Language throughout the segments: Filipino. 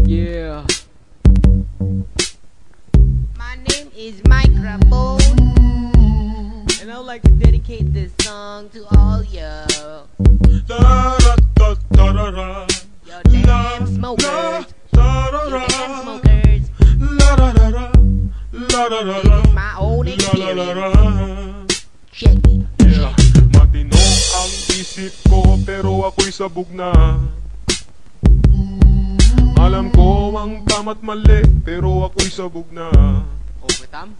Yeah. My name is Microphone, and I would like to dedicate this song to all you. Yo, damn smokers. You damn smokers. This is my own experience. Check it. Yeah. Matino ang isip ko pero ako'y sabog na. Alam ko ang tama't mali pero ako'y sabog na. Overtime?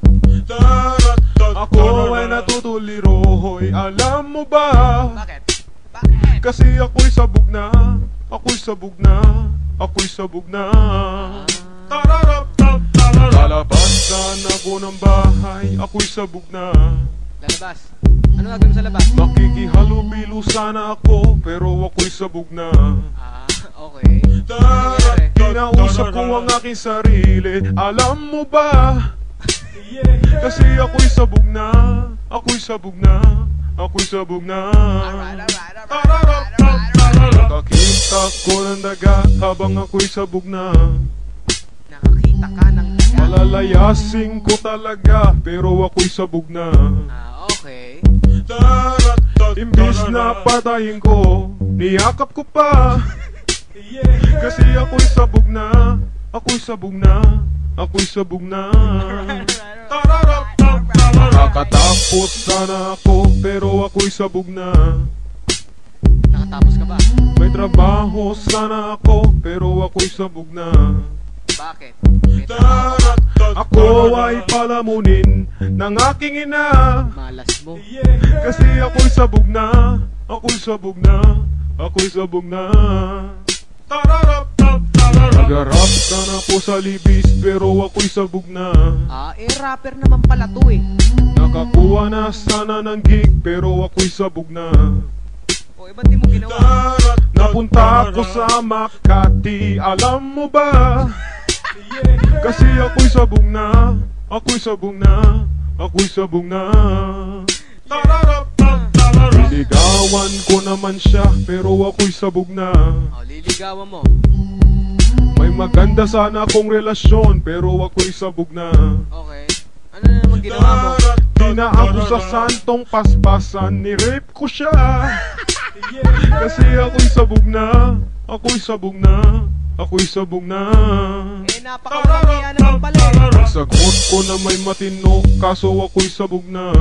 Ako ay natutuliro, hoy, alam mo ba? Bakit? Bakit? Kasi ako'y sabog na. Ako'y sabog na. Ako'y sabog na. Lalabasan ako ng bahay, ako'y sabog na. Lalabas. Ano gagawin mo sa labas? Makikihalubilo sana ako, pero ako'y sabog na. Ah, okay. Ano nangyari? Kinausap ko ang aking sarili, alam mo ba? Kasi ako'y sabog na. Ako'y sabog na. Ako'y sabog na. Alright. Nakakita ko ng daga habang ako'y sabog na. Nakakita ka ng daga. Malalayasin ko talaga, pero ako'y sabog na. Ah, okay. Imbis na patayin ko, niyakap ko pa. Kasi ako'y sabog na. Ako'y sabog na. Ako'y sabog na. Nakatapos sana ako, pero ako'y sabog na. Nakatapos ka ba? May trabaho sana ako, pero ako'y sabog na. Bakit? May trabaho ka? Ako ay palamunin ng aking ina. Malas mo. Kasi ako'y sabog na. Ako'y sabog na. Ako'y sabog na. Nagarap ka na po sa libis, pero ako'y sabog na. Ah, rapper naman pala to eh. Nakakuha na sana ng gig, pero ako'y sabog na. O, ba't di mo ginawa? Napunta ako sa Makati, alam mo ba? Kasi ako'y sabog na. Ako'y sabog na. Ako'y sabog na. Liligawan ko naman siya, pero ako'y sabog na. O, liligawan mo. May maganda sana akong relasyon, pero ako'y sabog na. Okay. Ano na naman ginawa mo? Di na ako sa santong paspasan, ni-rape ko siya. Kasi ako'y sabog na. Ako'y sabog na. Ako'y sabog na. Eh, napakawalang naman pala eh. Sagot ko na may matino, kaso ako'y sabog na.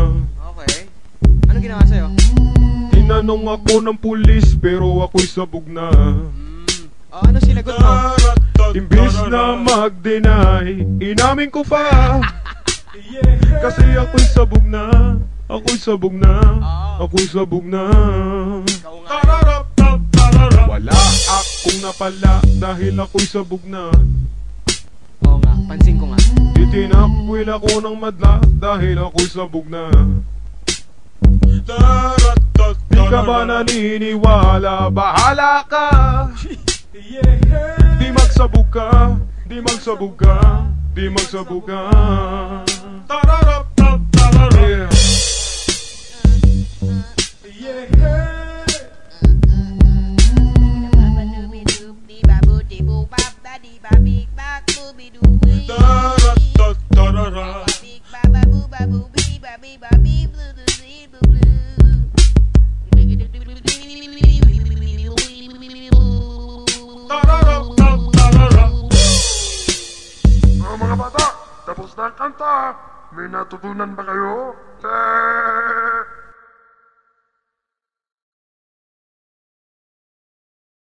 Okay. Ano ginawa sa'yo? Tinanong ako ng pulis, pero ako'y sabog na. O, ano sinagot mo? Imbis na mag-deny, inamin ko pa. Kasi ako'y sabog na. Ako'y sabog na. Ako'y sabog na. Ikaw nga. Wala akong napala dahil ako'y sabog na. Oo nga, pansin ko nga. Itinakwil ako ng madla dahil ako'y sabog na. Di ka ba naniniwala? Bahala ka. Di magsabog ka. Di magsabog ka. Di magsabog ka. Yeah. Mga bata, tapos na ang kanta. May natutunan ba kayo?